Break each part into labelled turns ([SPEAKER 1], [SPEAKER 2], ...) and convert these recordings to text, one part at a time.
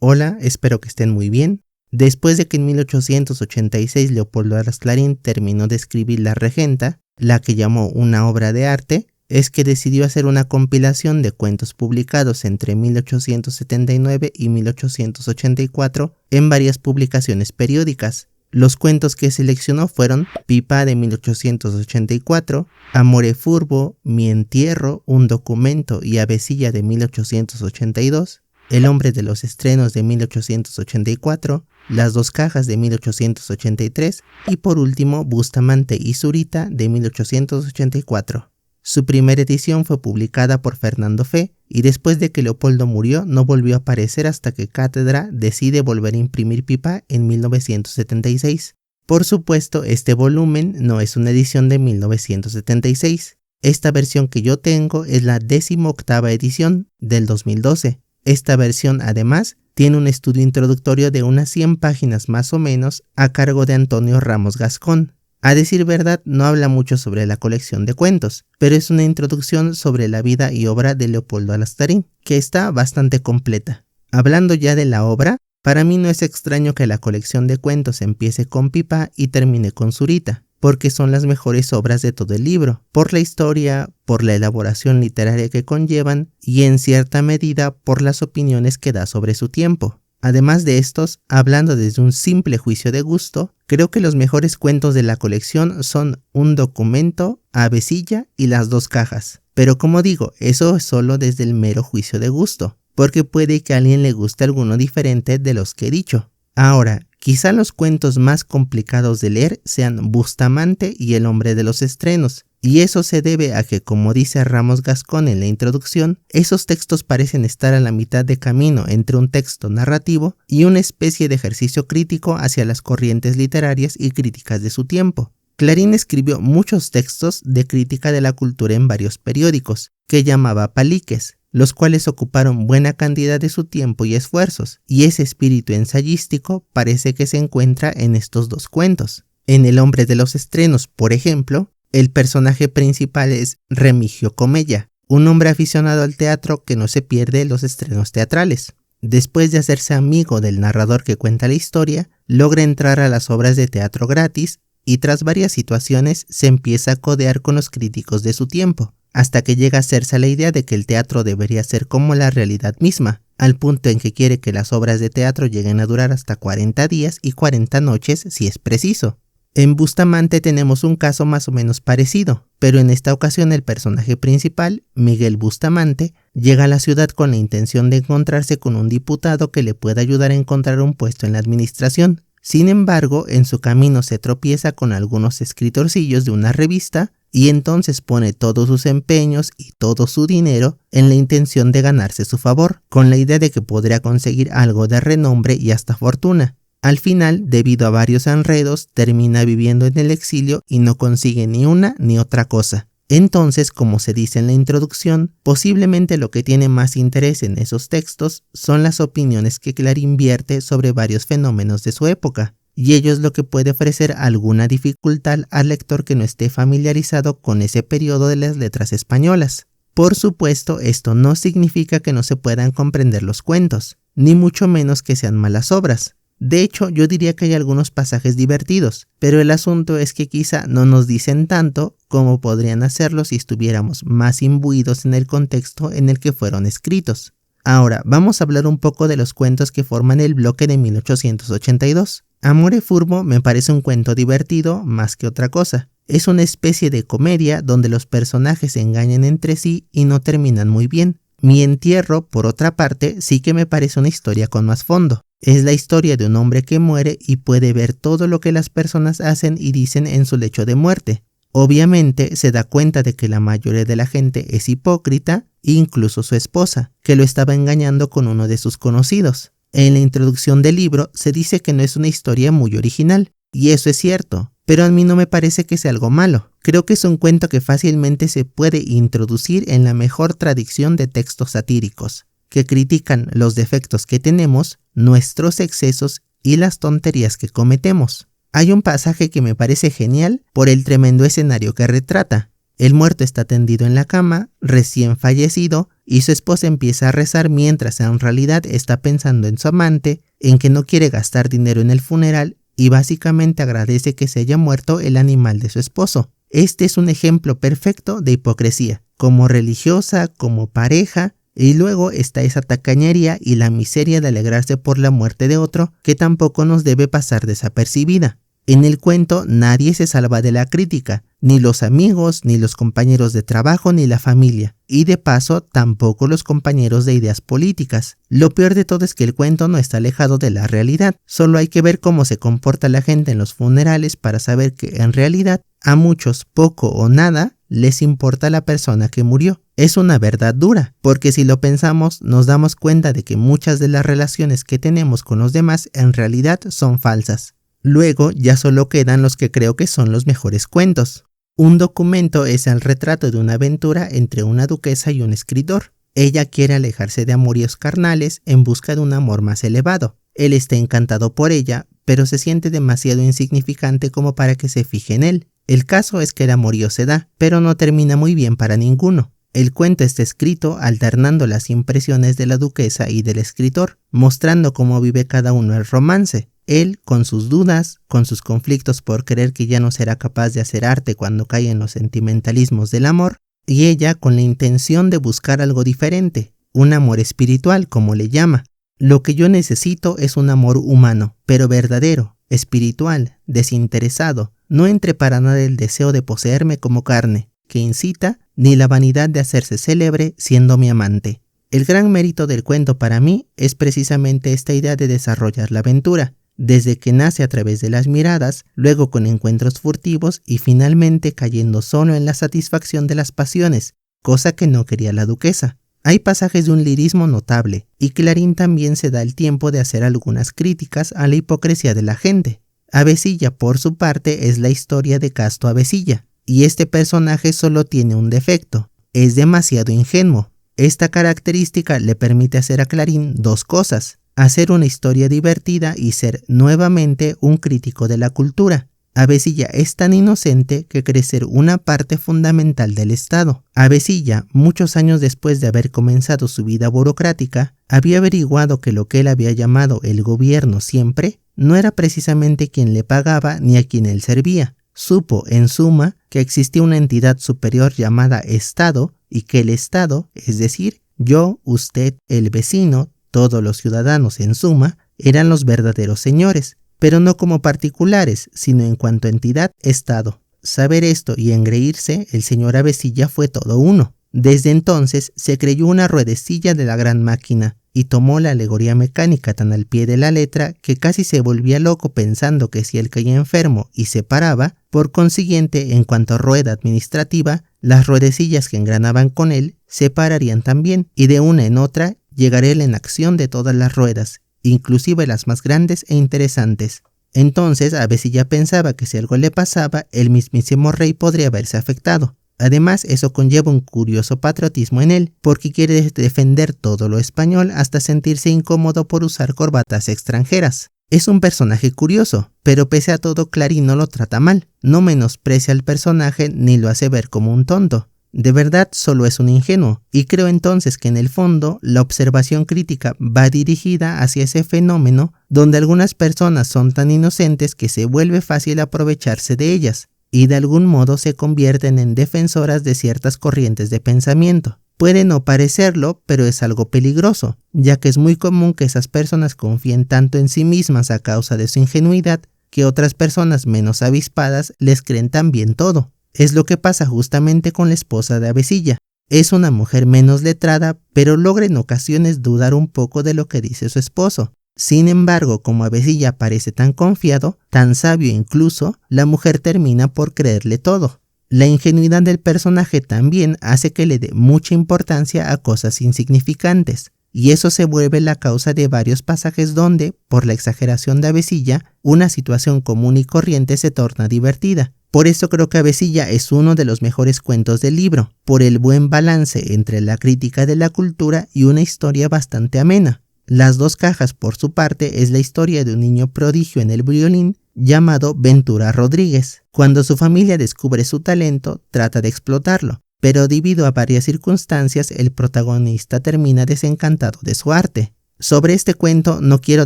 [SPEAKER 1] Hola, espero que estén muy bien. Después de que en 1886 Leopoldo Alas Clarín terminó de escribir La Regenta, la que llamó una obra de arte, es que decidió hacer una compilación de cuentos publicados entre 1879 y 1884 en varias publicaciones periódicas. Los cuentos que seleccionó fueron Pipa de 1884, Amore Furbo, Mi Entierro, Un Documento y Avecilla de 1882, El Hombre de los Estrenos de 1884, Las Dos Cajas de 1883 y por último Bustamante y Zurita de 1884. Su primera edición fue publicada por Fernando Fe y después de que Leopoldo murió no volvió a aparecer hasta que Cátedra decide volver a imprimir Pipa en 1976. Por supuesto, este volumen no es una edición de 1976. Esta versión que yo tengo es la 18ª edición del 2012. Esta versión, además, tiene un estudio introductorio de unas 100 páginas más o menos a cargo de Antonio Ramos Gascón. A decir verdad, no habla mucho sobre la colección de cuentos, pero es una introducción sobre la vida y obra de Leopoldo Alas Clarín, que está bastante completa. Hablando ya de la obra, para mí no es extraño que la colección de cuentos empiece con Pipa y termine con Zurita, porque son las mejores obras de todo el libro, por la historia, por la elaboración literaria que conllevan y en cierta medida por las opiniones que da sobre su tiempo. Además de estos, hablando desde un simple juicio de gusto, creo que los mejores cuentos de la colección son Un Documento, Avecilla y Las Dos Cajas. Pero como digo, eso es solo desde el mero juicio de gusto, porque puede que a alguien le guste alguno diferente de los que he dicho. Ahora, quizá los cuentos más complicados de leer sean Bustamante y El Hombre de los Estrenos, y eso se debe a que, como dice Ramos Gascón en la introducción, esos textos parecen estar a la mitad de camino entre un texto narrativo y una especie de ejercicio crítico hacia las corrientes literarias y críticas de su tiempo. Clarín escribió muchos textos de crítica de la cultura en varios periódicos, que llamaba paliques, los cuales ocuparon buena cantidad de su tiempo y esfuerzos, y ese espíritu ensayístico parece que se encuentra en estos dos cuentos. En El Hombre de los Estrenos, por ejemplo, el personaje principal es Remigio Comella, un hombre aficionado al teatro que no se pierde los estrenos teatrales. Después de hacerse amigo del narrador que cuenta la historia, logra entrar a las obras de teatro gratis y tras varias situaciones se empieza a codear con los críticos de su tiempo, hasta que llega a hacerse la idea de que el teatro debería ser como la realidad misma, al punto en que quiere que las obras de teatro lleguen a durar hasta 40 días y 40 noches si es preciso. En Bustamante tenemos un caso más o menos parecido, pero en esta ocasión el personaje principal, Miguel Bustamante, llega a la ciudad con la intención de encontrarse con un diputado que le pueda ayudar a encontrar un puesto en la administración. Sin embargo, en su camino se tropieza con algunos escritorcillos de una revista y entonces pone todos sus empeños y todo su dinero en la intención de ganarse su favor, con la idea de que podría conseguir algo de renombre y hasta fortuna. Al final, debido a varios enredos, termina viviendo en el exilio y no consigue ni una ni otra cosa. Entonces, como se dice en la introducción, posiblemente lo que tiene más interés en esos textos son las opiniones que Clarín vierte sobre varios fenómenos de su época, y ello es lo que puede ofrecer alguna dificultad al lector que no esté familiarizado con ese periodo de las letras españolas. Por supuesto, esto no significa que no se puedan comprender los cuentos, ni mucho menos que sean malas obras. De hecho, yo diría que hay algunos pasajes divertidos, pero el asunto es que quizá no nos dicen tanto como podrían hacerlo si estuviéramos más imbuidos en el contexto en el que fueron escritos. Ahora, vamos a hablar un poco de los cuentos que forman el bloque de 1882. Amore Furbo me parece un cuento divertido más que otra cosa. Es una especie de comedia donde los personajes se engañan entre sí y no terminan muy bien. Mi Entierro, por otra parte, sí que me parece una historia con más fondo. Es la historia de un hombre que muere y puede ver todo lo que las personas hacen y dicen en su lecho de muerte. Obviamente se da cuenta de que la mayoría de la gente es hipócrita, incluso su esposa, que lo estaba engañando con uno de sus conocidos. En la introducción del libro se dice que no es una historia muy original, y eso es cierto, pero a mí no me parece que sea algo malo. Creo que es un cuento que fácilmente se puede introducir en la mejor tradición de textos satíricos, que critican los defectos que tenemos, nuestros excesos y las tonterías que cometemos. Hay un pasaje que me parece genial por el tremendo escenario que retrata. El muerto está tendido en la cama, recién fallecido, y su esposa empieza a rezar mientras en realidad está pensando en su amante, en que no quiere gastar dinero en el funeral y básicamente agradece que se haya muerto el animal de su esposo. Este es un ejemplo perfecto de hipocresía, como religiosa, como pareja, y luego está esa tacañería y la miseria de alegrarse por la muerte de otro, que tampoco nos debe pasar desapercibida. En el cuento nadie se salva de la crítica, ni los amigos, ni los compañeros de trabajo, ni la familia, y de paso tampoco los compañeros de ideas políticas. Lo peor de todo es que el cuento no está alejado de la realidad, solo hay que ver cómo se comporta la gente en los funerales para saber que en realidad a muchos poco o nada les importa la persona que murió. Es una verdad dura, porque si lo pensamos nos damos cuenta de que muchas de las relaciones que tenemos con los demás en realidad son falsas. Luego ya solo quedan los que creo que son los mejores cuentos. Un documento es el retrato de una aventura entre una duquesa y un escritor. Ella quiere alejarse de amoríos carnales en busca de un amor más elevado. Él está encantado por ella, pero se siente demasiado insignificante como para que se fije en él. El caso es que el amorío se da, pero no termina muy bien para ninguno. El cuento está escrito alternando las impresiones de la duquesa y del escritor, mostrando cómo vive cada uno el romance. Él con sus dudas, con sus conflictos por creer que ya no será capaz de hacer arte cuando cae en los sentimentalismos del amor, y ella con la intención de buscar algo diferente, un amor espiritual como le llama. Lo que yo necesito es un amor humano, pero verdadero, espiritual, desinteresado, no entre para nada el deseo de poseerme como carne, que incita, ni la vanidad de hacerse célebre siendo mi amante. El gran mérito del cuento para mí es precisamente esta idea de desarrollar la aventura, desde que nace a través de las miradas, luego con encuentros furtivos y finalmente cayendo solo en la satisfacción de las pasiones, cosa que no quería la duquesa. Hay pasajes de un lirismo notable, y Clarín también se da el tiempo de hacer algunas críticas a la hipocresía de la gente. Avesilla, por su parte, es la historia de Casto Avesilla, y este personaje solo tiene un defecto: es demasiado ingenuo. Esta característica le permite hacer a Clarín dos cosas: hacer una historia divertida y ser nuevamente un crítico de la cultura. Avesilla es tan inocente que cree ser una parte fundamental del Estado. Avesilla, muchos años después de haber comenzado su vida burocrática, había averiguado que lo que él había llamado el gobierno siempre no era precisamente quien le pagaba ni a quien él servía. Supo, en suma, que existía una entidad superior llamada Estado y que el Estado, es decir, yo, usted, el vecino, todos los ciudadanos en suma, eran los verdaderos señores, pero no como particulares, sino en cuanto a entidad, Estado. Saber esto y engreírse, el señor Avesilla fue todo uno. Desde entonces se creyó una ruedecilla de la gran máquina y tomó la alegoría mecánica tan al pie de la letra que casi se volvía loco pensando que si él caía enfermo y se paraba, por consiguiente, en cuanto a rueda administrativa, las ruedecillas que engranaban con él se pararían también y de una en otra llegaría él en acción de todas las ruedas, inclusive las más grandes e interesantes. Entonces Avesilla pensaba que si algo le pasaba, el mismísimo rey podría verse afectado. Además, eso conlleva un curioso patriotismo en él, porque quiere defender todo lo español hasta sentirse incómodo por usar corbatas extranjeras. Es un personaje curioso, pero pese a todo Clarín no lo trata mal, no menosprecia al personaje ni lo hace ver como un tonto. De verdad solo es un ingenuo, y creo entonces que en el fondo la observación crítica va dirigida hacia ese fenómeno donde algunas personas son tan inocentes que se vuelve fácil aprovecharse de ellas, y de algún modo se convierten en defensoras de ciertas corrientes de pensamiento. Puede no parecerlo, pero es algo peligroso, ya que es muy común que esas personas confíen tanto en sí mismas a causa de su ingenuidad, que otras personas menos avispadas les creen también todo. Es lo que pasa justamente con la esposa de Avesilla. Es una mujer menos letrada, pero logra en ocasiones dudar un poco de lo que dice su esposo. Sin embargo, como Avesilla parece tan confiado, tan sabio incluso, la mujer termina por creerle todo. La ingenuidad del personaje también hace que le dé mucha importancia a cosas insignificantes, y eso se vuelve la causa de varios pasajes donde, por la exageración de Avesilla, una situación común y corriente se torna divertida. Por eso creo que Avesilla es uno de los mejores cuentos del libro, por el buen balance entre la crítica de la cultura y una historia bastante amena. Las dos cajas, por su parte, es la historia de un niño prodigio en el violín llamado Ventura Rodríguez. Cuando su familia descubre su talento, trata de explotarlo, pero debido a varias circunstancias el protagonista termina desencantado de su arte. Sobre este cuento no quiero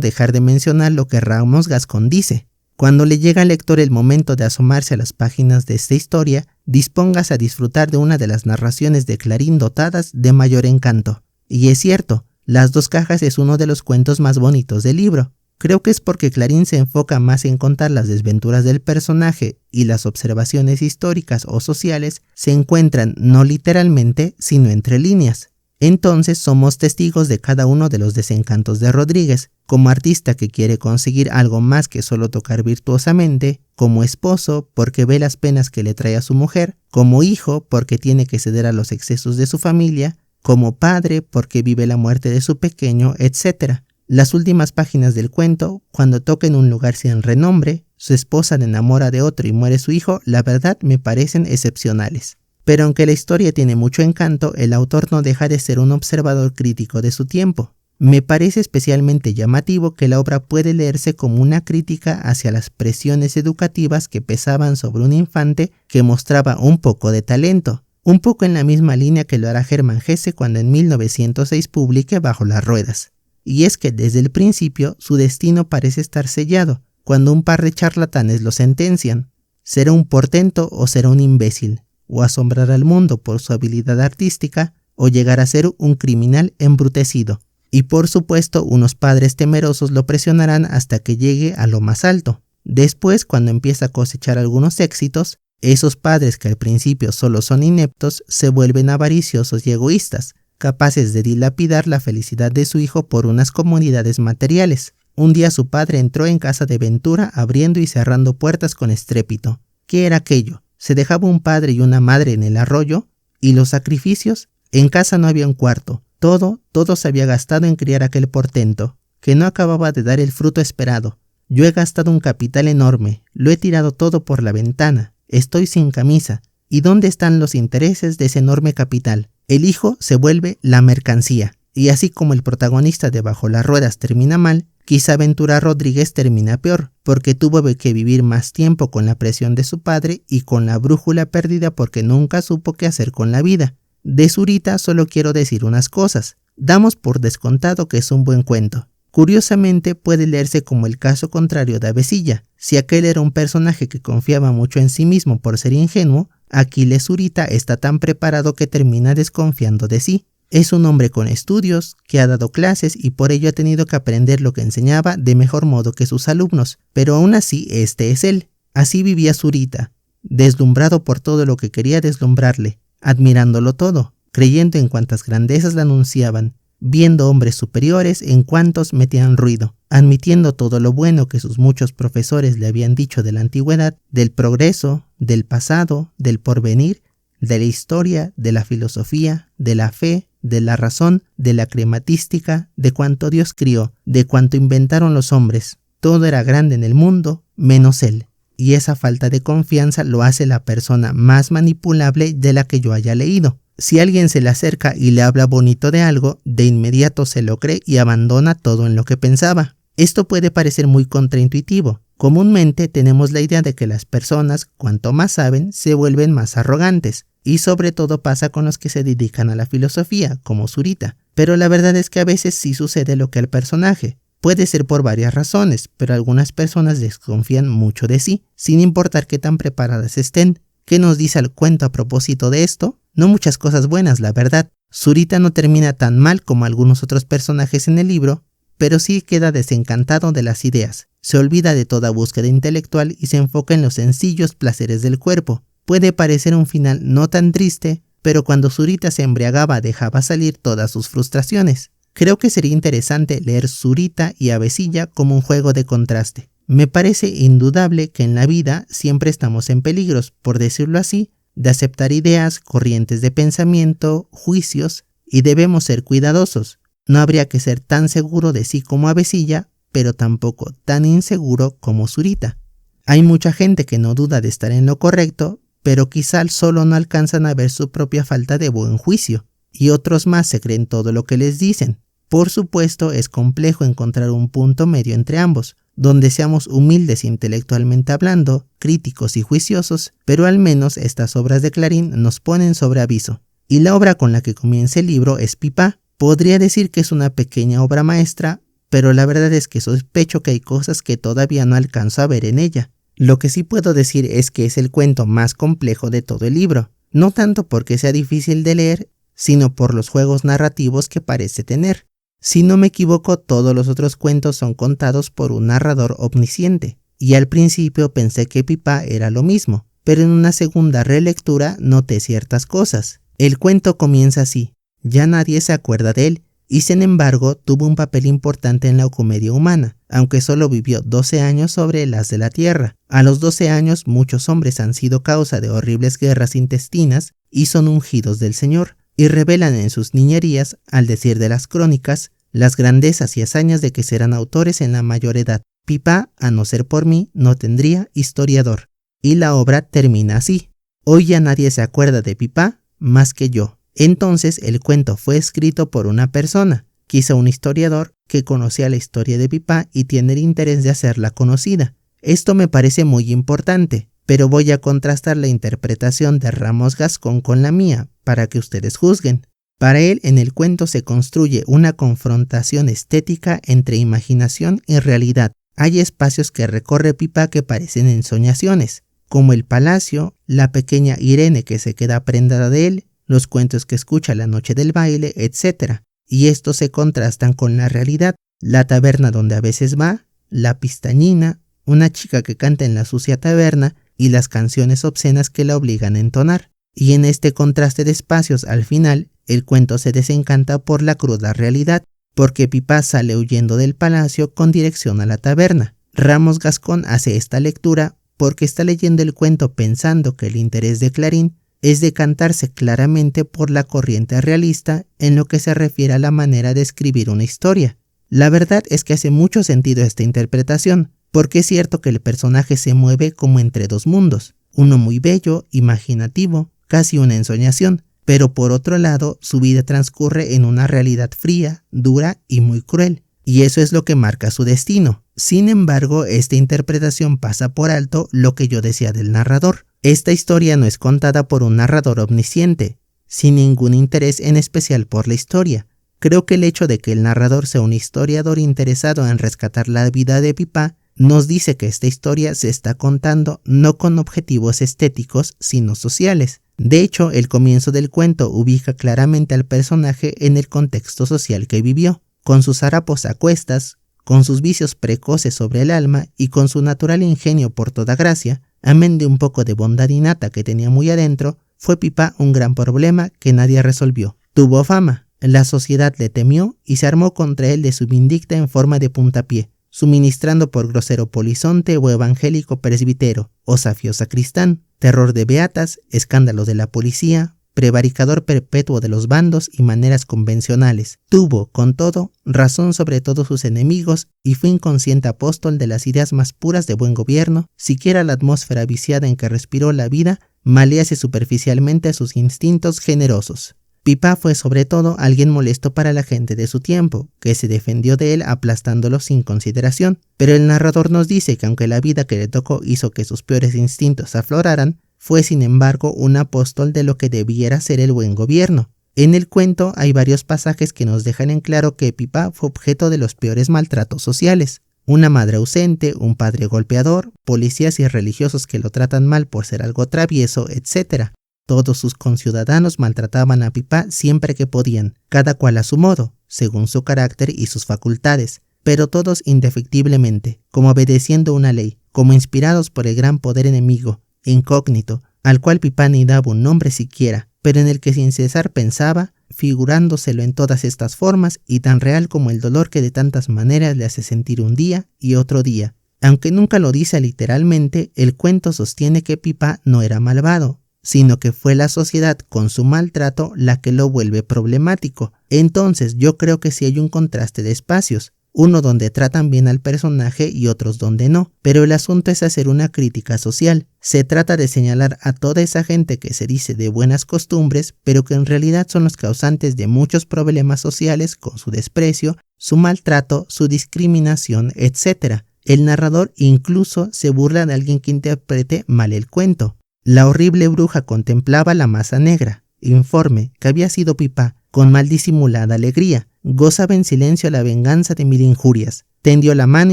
[SPEAKER 1] dejar de mencionar lo que Ramos Gascón dice. Cuando le llega al lector el momento de asomarse a las páginas de esta historia, dispóngase a disfrutar de una de las narraciones de Clarín dotadas de mayor encanto. Y es cierto, Las 2 cajas es uno de los cuentos más bonitos del libro. Creo que es porque Clarín se enfoca más en contar las desventuras del personaje y las observaciones históricas o sociales se encuentran no literalmente, sino entre líneas. Entonces somos testigos de cada uno de los desencantos de Rodríguez, como artista que quiere conseguir algo más que solo tocar virtuosamente, como esposo porque ve las penas que le trae a su mujer, como hijo porque tiene que ceder a los excesos de su familia, como padre porque vive la muerte de su pequeño, etc. Las últimas páginas del cuento, cuando toca en un lugar sin renombre, su esposa le enamora de otro y muere su hijo, la verdad me parecen excepcionales. Pero aunque la historia tiene mucho encanto, el autor no deja de ser un observador crítico de su tiempo. Me parece especialmente llamativo que la obra puede leerse como una crítica hacia las presiones educativas que pesaban sobre un infante que mostraba un poco de talento, un poco en la misma línea que lo hará Germán Hesse cuando en 1906 publique Bajo las ruedas. Y es que desde el principio su destino parece estar sellado, cuando un par de charlatanes lo sentencian. ¿Será un portento o será un imbécil? O asombrar al mundo por su habilidad artística, o llegar a ser un criminal embrutecido. Y por supuesto, unos padres temerosos lo presionarán hasta que llegue a lo más alto. Después, cuando empieza a cosechar algunos éxitos, esos padres que al principio solo son ineptos, se vuelven avariciosos y egoístas, capaces de dilapidar la felicidad de su hijo por unas comodidades materiales. Un día su padre entró en casa de Ventura abriendo y cerrando puertas con estrépito. ¿Qué era aquello? ¿Se dejaba un padre y una madre en el arroyo? ¿Y los sacrificios? En casa no había un cuarto. Todo se había gastado en criar aquel portento, que no acababa de dar el fruto esperado. Yo he gastado un capital enorme, lo he tirado todo por la ventana, estoy sin camisa. ¿Y dónde están los intereses de ese enorme capital? El hijo se vuelve la mercancía. Y así como el protagonista de Bajo las ruedas termina mal, quizá Ventura Rodríguez termina peor, porque tuvo que vivir más tiempo con la presión de su padre y con la brújula perdida porque nunca supo qué hacer con la vida. De Zurita solo quiero decir unas cosas. Damos por descontado que es un buen cuento. Curiosamente puede leerse como el caso contrario de Avesilla. Si aquel era un personaje que confiaba mucho en sí mismo por ser ingenuo, Aquiles Zurita está tan preparado que termina desconfiando de sí. Es un hombre con estudios, que ha dado clases y por ello ha tenido que aprender lo que enseñaba de mejor modo que sus alumnos, pero aún así este es él. Así vivía Zurita, deslumbrado por todo lo que quería deslumbrarle, admirándolo todo, creyendo en cuantas grandezas le anunciaban, viendo hombres superiores en cuantos metían ruido, admitiendo todo lo bueno que sus muchos profesores le habían dicho de la antigüedad, del progreso, del pasado, del porvenir, de la historia, de la filosofía, de la fe, de la razón, de la crematística, de cuanto Dios crió, de cuanto inventaron los hombres. Todo era grande en el mundo, menos él. Y esa falta de confianza lo hace la persona más manipulable de la que yo haya leído. Si alguien se le acerca y le habla bonito de algo, de inmediato se lo cree y abandona todo en lo que pensaba. Esto puede parecer muy contraintuitivo. Comúnmente tenemos la idea de que las personas, cuanto más saben, se vuelven más arrogantes. Y sobre todo pasa con los que se dedican a la filosofía, como Zurita. Pero la verdad es que a veces sí sucede lo que al personaje. Puede ser por varias razones, pero algunas personas desconfían mucho de sí, sin importar qué tan preparadas estén. ¿Qué nos dice el cuento a propósito de esto? No muchas cosas buenas, la verdad. Zurita no termina tan mal como algunos otros personajes en el libro, pero sí queda desencantado de las ideas. Se olvida de toda búsqueda intelectual y se enfoca en los sencillos placeres del cuerpo. Puede parecer un final no tan triste, pero cuando Zurita se embriagaba dejaba salir todas sus frustraciones. Creo que sería interesante leer Zurita y Avesilla como un juego de contraste. Me parece indudable que en la vida siempre estamos en peligros, por decirlo así, de aceptar ideas, corrientes de pensamiento, juicios, y debemos ser cuidadosos. No habría que ser tan seguro de sí como Avesilla, pero tampoco tan inseguro como Zurita. Hay mucha gente que no duda de estar en lo correcto, pero quizá solo no alcanzan a ver su propia falta de buen juicio, y otros más se creen todo lo que les dicen. Por supuesto, es complejo encontrar un punto medio entre ambos. donde seamos humildes intelectualmente hablando, críticos y juiciosos, pero al menos estas obras de Clarín nos ponen sobre aviso. Y la obra con la que comienza el libro es Pipá. Podría decir que es una pequeña obra maestra, pero la verdad es que sospecho que hay cosas que todavía no alcanzo a ver en ella. Lo que sí puedo decir es que es el cuento más complejo de todo el libro, no tanto porque sea difícil de leer, sino por los juegos narrativos que parece tener. Si no me equivoco, todos los otros cuentos son contados por un narrador omnisciente, y al principio pensé que Pipá era lo mismo, pero en una segunda relectura noté ciertas cosas. El cuento comienza así: ya nadie se acuerda de él, y sin embargo tuvo un papel importante en la comedia humana, aunque solo vivió 12 años sobre el haz de la tierra. A los 12 años muchos hombres han sido causa de horribles guerras intestinas y son ungidos del Señor, y revelan en sus niñerías, al decir de las crónicas, las grandezas y hazañas de que serán autores en la mayor edad. Pipá, a no ser por mí, no tendría historiador. Y la obra termina así: hoy ya nadie se acuerda de Pipá más que yo. Entonces el cuento fue escrito por una persona, quizá un historiador, que conocía la historia de Pipá y tiene el interés de hacerla conocida. Esto me parece muy importante, pero voy a contrastar la interpretación de Ramos Gascón con la mía, para que ustedes juzguen. Para él, en el cuento se construye una confrontación estética entre imaginación y realidad. Hay espacios que recorre Pipá que parecen ensoñaciones, como el palacio, la pequeña Irene que se queda prendada de él, los cuentos que escucha la noche del baile, etc. Y estos se contrastan con la realidad: la taberna donde a veces va, la pistañina, una chica que canta en la sucia taberna y las canciones obscenas que la obligan a entonar. Y en este contraste de espacios, al final, el cuento se desencanta por la cruda realidad, porque Pipá sale huyendo del palacio con dirección a la taberna. Ramos Gascón hace esta lectura porque está leyendo el cuento pensando que el interés de Clarín es decantarse claramente por la corriente realista en lo que se refiere a la manera de escribir una historia. La verdad es que hace mucho sentido esta interpretación, porque es cierto que el personaje se mueve como entre dos mundos, uno muy bello, imaginativo, casi una ensoñación, pero por otro lado su vida transcurre en una realidad fría, dura y muy cruel, y eso es lo que marca su destino. Sin embargo, esta interpretación pasa por alto lo que yo decía del narrador. Esta historia no es contada por un narrador omnisciente, sin ningún interés en especial por la historia. Creo que el hecho de que el narrador sea un historiador interesado en rescatar la vida de Pipá nos dice que esta historia se está contando no con objetivos estéticos, sino sociales. De hecho, el comienzo del cuento ubica claramente al personaje en el contexto social que vivió, con sus harapos a cuestas, con sus vicios precoces sobre el alma y con su natural ingenio por toda gracia. Amén de un poco de bondad innata que tenía muy adentro, fue Pipá un gran problema que nadie resolvió. Tuvo fama, la sociedad le temió y se armó contra él de su vindicta en forma de puntapié, suministrando por grosero polizonte o evangélico presbítero, o safio sacristán, terror de beatas, escándalo de la policía, prevaricador perpetuo de los bandos y maneras convencionales. Tuvo, con todo, razón sobre todos sus enemigos y fue inconsciente apóstol de las ideas más puras de buen gobierno. Siquiera la atmósfera viciada en que respiró la vida malease superficialmente a sus instintos generosos. Pipá fue sobre todo alguien molesto para la gente de su tiempo, que se defendió de él aplastándolo sin consideración, pero el narrador nos dice que aunque la vida que le tocó hizo que sus peores instintos afloraran, fue sin embargo un apóstol de lo que debiera ser el buen gobierno. En el cuento hay varios pasajes que nos dejan en claro que Pipá fue objeto de los peores maltratos sociales. Una madre ausente, un padre golpeador, policías y religiosos que lo tratan mal por ser algo travieso, etc. Todos sus conciudadanos maltrataban a Pipá siempre que podían, cada cual a su modo, según su carácter y sus facultades, pero todos indefectiblemente, como obedeciendo una ley, como inspirados por el gran poder enemigo, incógnito, al cual Pipá ni daba un nombre siquiera, pero en el que sin cesar pensaba, figurándoselo en todas estas formas y tan real como el dolor que de tantas maneras le hace sentir un día y otro día. Aunque nunca lo dice literalmente, el cuento sostiene que Pipá no era malvado, sino que fue la sociedad con su maltrato la que lo vuelve problemático. Entonces yo creo que sí hay un contraste de espacios, uno donde tratan bien al personaje y otros donde no, pero el asunto es hacer una crítica social. Se trata de señalar a toda esa gente que se dice de buenas costumbres, pero que en realidad son los causantes de muchos problemas sociales con su desprecio, su maltrato, su discriminación, etc. El narrador incluso se burla de alguien que interprete mal el cuento. La horrible bruja contemplaba la masa negra, informe que había sido Pipá, con mal disimulada alegría. Gozaba en silencio la venganza de 1000 injurias. Tendió la mano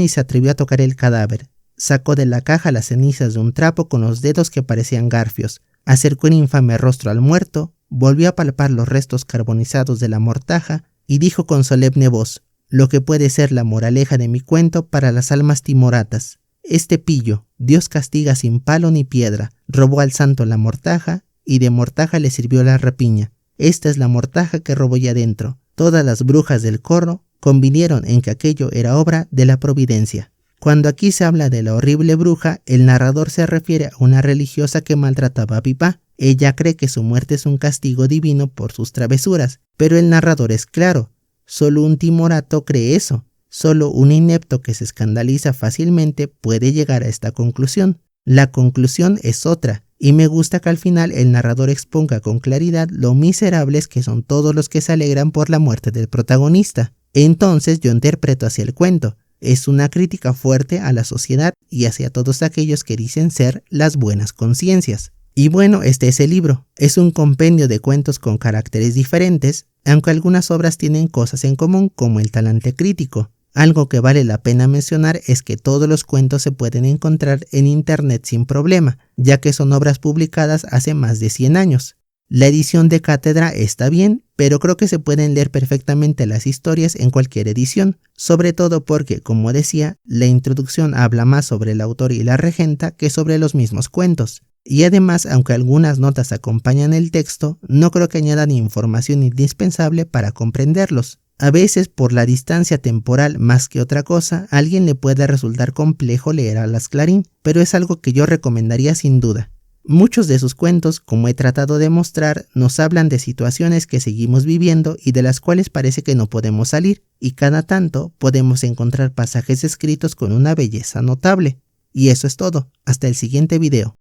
[SPEAKER 1] y se atrevió a tocar el cadáver. Sacó de la caja las cenizas de un trapo con los dedos que parecían garfios. Acercó el infame rostro al muerto, volvió a palpar los restos carbonizados de la mortaja y dijo con solemne voz lo que puede ser la moraleja de mi cuento para las almas timoratas. Este pillo, Dios castiga sin palo ni piedra, robó al santo la mortaja y de mortaja le sirvió la rapiña. Esta es la mortaja que robó ya dentro. Todas las brujas del corro convinieron en que aquello era obra de la providencia. Cuando aquí se habla de la horrible bruja, el narrador se refiere a una religiosa que maltrataba a Pipá. Ella cree que su muerte es un castigo divino por sus travesuras, pero el narrador es claro. Solo un timorato cree eso. Solo un inepto que se escandaliza fácilmente puede llegar a esta conclusión. La conclusión es otra, y me gusta que al final el narrador exponga con claridad lo miserables que son todos los que se alegran por la muerte del protagonista. Entonces yo interpreto hacia el cuento. Es una crítica fuerte a la sociedad y hacia todos aquellos que dicen ser las buenas conciencias. Y bueno, este es el libro. Es un compendio de cuentos con caracteres diferentes, aunque algunas obras tienen cosas en común como el talante crítico. Algo que vale la pena mencionar es que todos los cuentos se pueden encontrar en internet sin problema, ya que son obras publicadas hace más de 100 años. La edición de cátedra está bien, pero creo que se pueden leer perfectamente las historias en cualquier edición, sobre todo porque, como decía, la introducción habla más sobre el autor y la regenta que sobre los mismos cuentos. Y además, aunque algunas notas acompañan el texto, no creo que añadan información indispensable para comprenderlos. A veces, por la distancia temporal más que otra cosa, a alguien le puede resultar complejo leer a Las Clarín, pero es algo que yo recomendaría sin duda. Muchos de sus cuentos, como he tratado de mostrar, nos hablan de situaciones que seguimos viviendo y de las cuales parece que no podemos salir, y cada tanto podemos encontrar pasajes escritos con una belleza notable. Y eso es todo. Hasta el siguiente video.